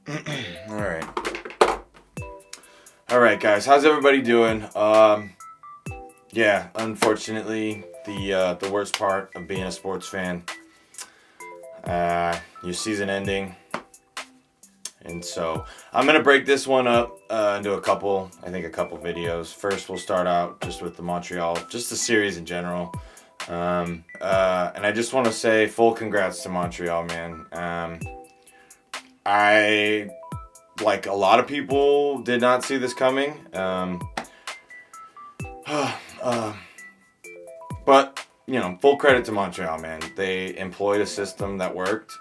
All right. All right, guys. How's everybody doing? Yeah, unfortunately, the worst part of being a sports fan, your season ending, and so I'm gonna break this one up into a couple videos. First, we'll start out just with the Montreal, just the series in general. And I just want to say full congrats to Montreal, man. I like a lot of people did not see this coming. But full credit to Montreal, man. They employed a system that worked.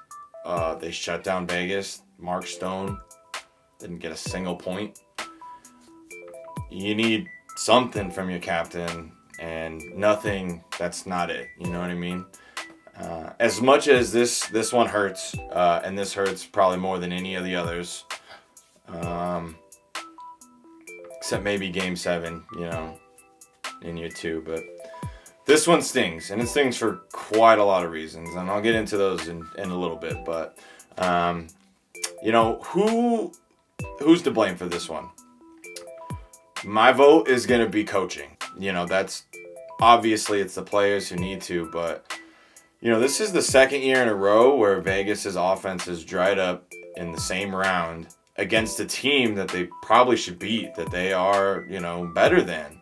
They shut down Vegas. Mark Stone didn't get a single point. You need something from your captain, and nothing. That's not it. You know what I mean? As much as this one hurts, and this hurts probably more than any of the others, except maybe Game 7, in year 2, but this one stings, and it stings for quite a lot of reasons, and I'll get into those in a little bit. But who's to blame for this one? My vote is gonna be coaching. That's obviously it's the players who need to, but this is the second year in a row where Vegas's offense has dried up in the same round against a team that they probably should beat, that they are better than.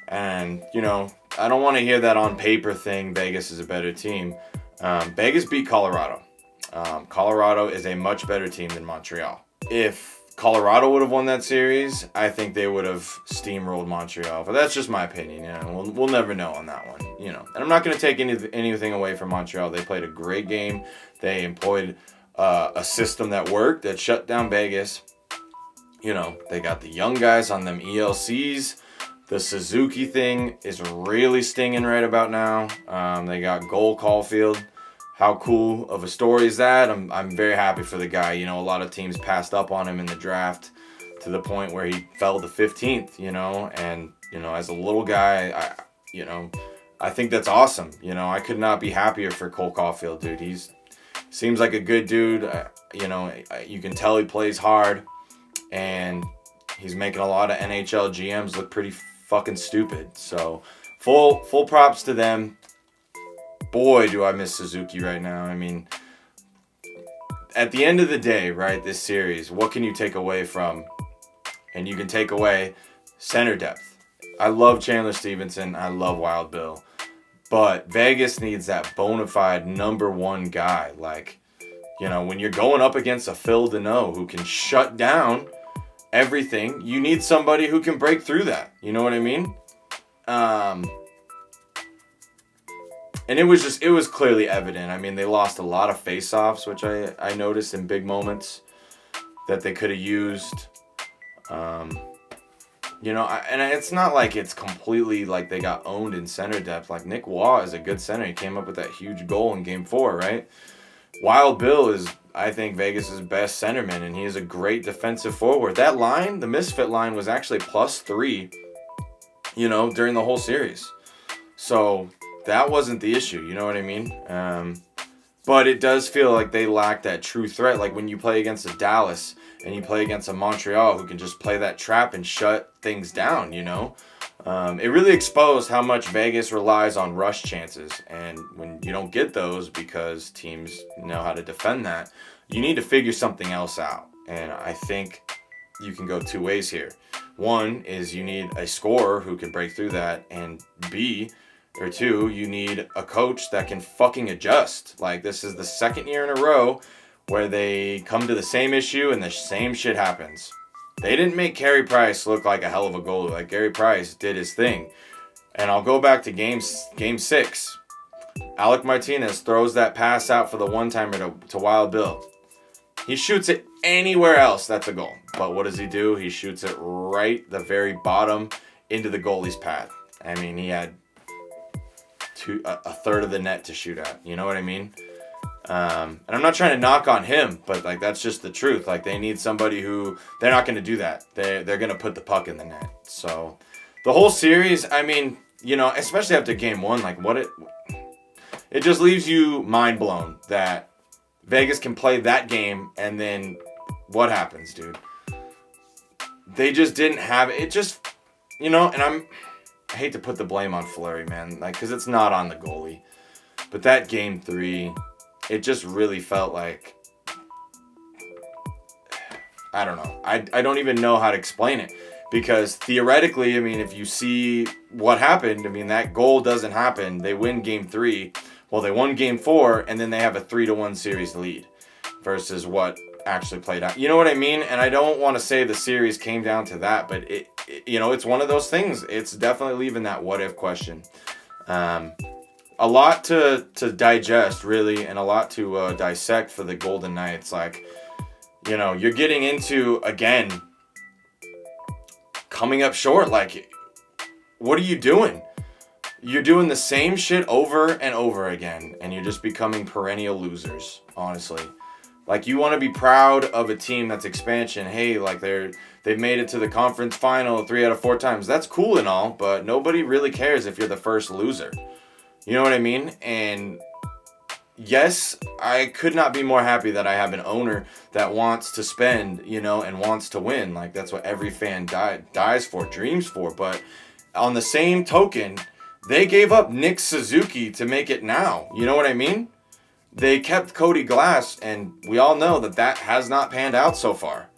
And I don't want to hear that on paper thing, Vegas is a better team. Vegas beat Colorado. Colorado is a much better team than Montreal. If Colorado would have won that series, I think they would have steamrolled Montreal. But that's just my opinion. We'll never know on that one. And I'm not going to take anything away from Montreal. They played a great game. They employed a system that worked, that shut down Vegas. They got the young guys on them ELCs. The Suzuki thing is really stinging right about now. They got Cole Caulfield. How cool of a story is that? I'm very happy for the guy. A lot of teams passed up on him in the draft to the point where he fell to 15th, and, as a little guy, I think that's awesome. I could not be happier for Cole Caulfield, dude. Seems like a good dude. You can tell he plays hard, and he's making a lot of NHL GMs look pretty fucking stupid. So full props to them. Boy, do I miss Suzuki right now. I mean, at the end of the day, right, this series, what can you take away from? And you can take away center depth. I love Chandler Stevenson. I love Wild Bill. But Vegas needs that bona fide number one guy. Like, when you're going up against a Phil Deneau who can shut down everything, you need somebody who can break through that. You know what I mean? And it was clearly evident. I mean, they lost a lot of face-offs, which I noticed in big moments that they could have used. And it's not like it's completely like they got owned in center depth. Like, Nick Waugh is a good center. He came up with that huge goal in Game 4, right? Wild Bill is, I think, Vegas' best centerman, and he is a great defensive forward. That line, the misfit line, was actually +3, during the whole series. So that wasn't the issue, you know what I mean? But it does feel like they lack that true threat. Like when you play against a Dallas and you play against a Montreal who can just play that trap and shut things down, It really exposed how much Vegas relies on rush chances. And when you don't get those because teams know how to defend that, you need to figure something else out. And I think you can go two ways here. One is you need a scorer who can break through that, and two, you need a coach that can fucking adjust. Like, this is the second year in a row where they come to the same issue and the same shit happens. They didn't make Carey Price look like a hell of a goalie. Like, Carey Price did his thing. And I'll go back to game 6. Alec Martinez throws that pass out for the one-timer to Wild Bill. He shoots it anywhere else, that's a goal. But what does he do? He shoots it right the very bottom into the goalie's pad. I mean, he had a third of the net to shoot at. You know what I mean? And I'm not trying to knock on him, but like, that's just the truth. Like, they need somebody who, they're not going to do that. They're going to put the puck in the net. So the whole series, I mean, especially after game 1, like, it just leaves you mind blown that Vegas can play that game and then what happens, dude? They just didn't have it. It just, and I hate to put the blame on Fleury, man, like, because it's not on the goalie. But that game 3, it just really felt like, I don't know. I don't even know how to explain it. Because theoretically, I mean, if you see what happened, I mean, that goal doesn't happen. They win game 3. Well, they won game 4, and then they have a 3-1 series lead versus what actually played out. You know what I mean? And I don't want to say the series came down to that, but it's one of those things. It's definitely leaving that what if question. A lot to digest, really, and a lot to dissect for the Golden Knights. Like, you're getting into, again, coming up short. Like, what are you doing? You're doing the same shit over and over again, and you're just becoming perennial losers, honestly. Like, you want to be proud of a team that's expansion. Hey, like, they've made it to the conference final 3 out of 4 times. That's cool and all, but nobody really cares if you're the first loser. You know what I mean? And yes, I could not be more happy that I have an owner that wants to spend, and wants to win. Like, that's what every fan dies for, dreams for. But on the same token, they gave up Nick Suzuki to make it now. You know what I mean? They kept Cody Glass, and we all know that has not panned out so far,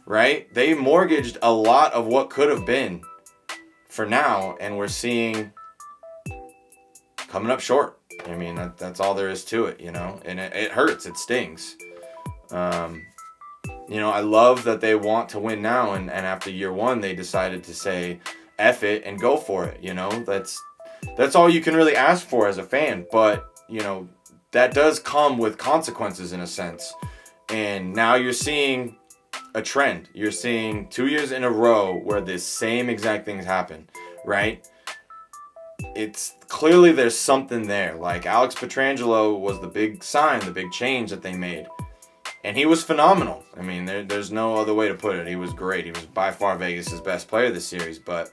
right? They mortgaged a lot of what could have been for now, and we're seeing coming up short. I mean, that's all there is to it, and it hurts. It stings. I love that they want to win now, and after year 1, they decided to say, F it and go for it, That's all you can really ask for as a fan, but, that does come with consequences in a sense. And now you're seeing a trend. You're seeing 2 years in a row where the same exact things happen, right? It's clearly there's something there. Like, Alex Pietrangelo was the big sign, the big change that they made. And he was phenomenal. I mean, there's no other way to put it. He was great. He was by far Vegas' best player this series. But,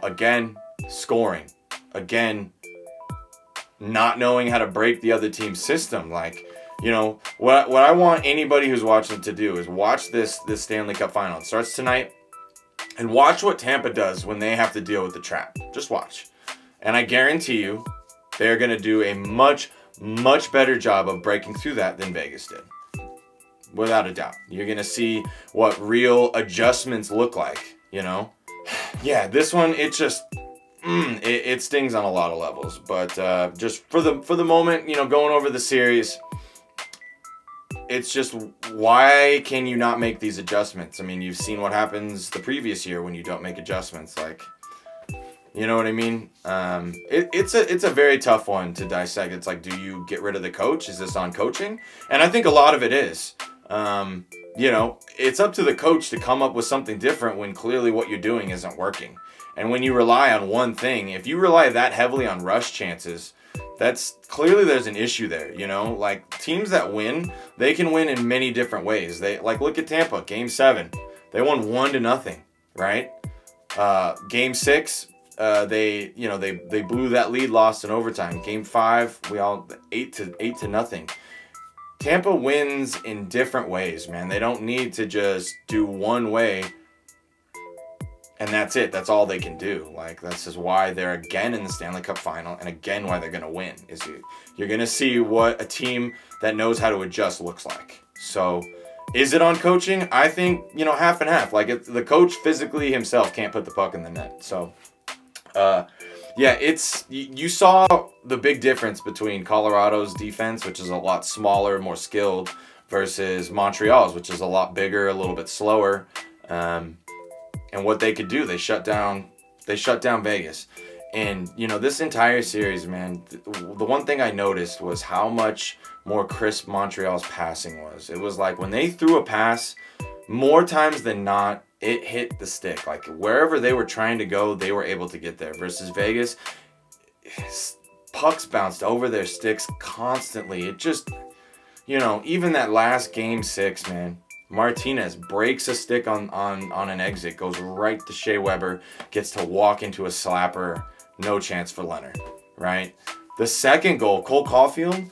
again, scoring. Again, not knowing how to break the other team's system. Like, what I want anybody who's watching to do is watch this Stanley Cup final. It starts tonight. And watch what Tampa does when they have to deal with the trap. Just watch. And I guarantee you, they're going to do a much, much better job of breaking through that than Vegas did. Without a doubt. You're going to see what real adjustments look like, Yeah, this one, it just, it stings on a lot of levels. But just for the moment, going over the series, it's just, why can you not make these adjustments? I mean, you've seen what happens the previous year when you don't make adjustments. Like, you know what I mean? It's a very tough one to dissect. It's like, do you get rid of the coach? Is this on coaching? And I think a lot of it is. It's up to the coach to come up with something different when clearly what you're doing isn't working. And when you rely on one thing, if you rely that heavily on rush chances, that's clearly there's an issue there, Like, teams that win, they can win in many different ways. They, like, look at Tampa, Game 7. They won 1-0, right? Game 6, they blew that lead, lost in overtime. Game 5, we all 8-0. Tampa wins in different ways, man. They don't need to just do one way and that's it. That's all they can do. Like, that's just why they're again in the Stanley Cup final, and again why they're going to win. You're going to see what a team that knows how to adjust looks like. So, is it on coaching? I think, half and half. Like, if the coach physically himself can't put the puck in the net. So, you saw the big difference between Colorado's defense, which is a lot smaller, more skilled, versus Montreal's, which is a lot bigger, a little bit slower. And what they could do, they shut down Vegas. And, this entire series, man, the one thing I noticed was how much more crisp Montreal's passing was. It was like when they threw a pass, more times than not, it hit the stick. Like, wherever they were trying to go, they were able to get there. Versus Vegas, pucks bounced over their sticks constantly. It just, even that last Game 6, man, Martinez breaks a stick on an exit, goes right to Shea Weber, gets to walk into a slapper, no chance for Leonard, right? The second goal, Cole Caulfield,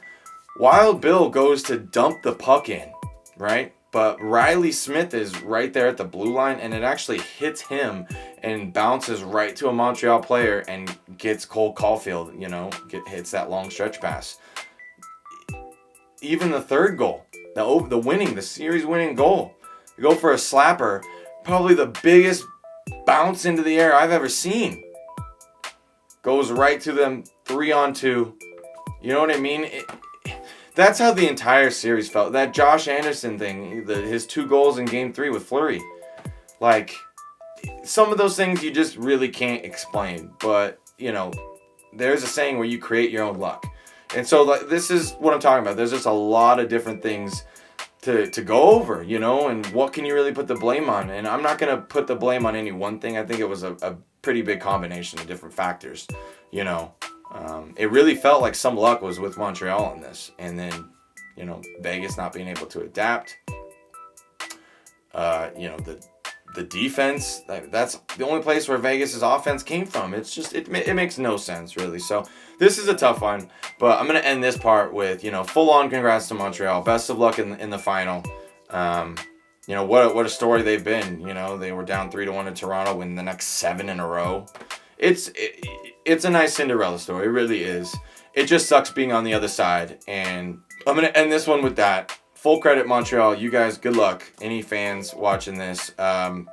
Wild Bill goes to dump the puck in, right? but Riley Smith is right there at the blue line, and it actually hits him and bounces right to a Montreal player and gets Cole Caulfield, hits that long stretch pass. Even the third goal, the series winning goal, you go for a slapper, probably the biggest bounce into the air I've ever seen. Goes right to them, 3-on-2. You know what I mean? That's how the entire series felt. That Josh Anderson thing, his 2 goals in Game 3 with Fleury. Like, some of those things you just really can't explain. But, there's a saying where you create your own luck. And so this is what I'm talking about. There's just a lot of different things to go over, and what can you really put the blame on? And I'm not going to put the blame on any one thing. I think it was a pretty big combination of different factors, It really felt like some luck was with Montreal in this. And then, Vegas not being able to adapt. The defense, that's the only place where Vegas' offense came from. It's just, it makes no sense, really. So this is a tough one. But I'm going to end this part with, full-on congrats to Montreal. Best of luck in the final. What a story they've been. They were down 3-1 to Toronto, win the next 7 in a row. It's a nice Cinderella story. It really is. It just sucks being on the other side. And I'm going to end this one with that. Full credit, Montreal. You guys, good luck. Any fans watching this, I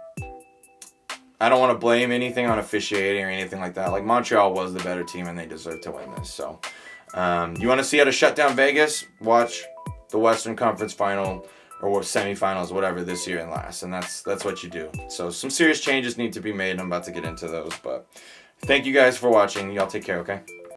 don't want to blame anything on officiating or anything like that. Like, Montreal was the better team, and they deserve to win this. So, you want to see how to shut down Vegas? Watch the Western Conference Final or semifinals, whatever, this year and last. And that's what you do. So, some serious changes need to be made, and I'm about to get into those. But thank you guys for watching. Y'all take care, okay?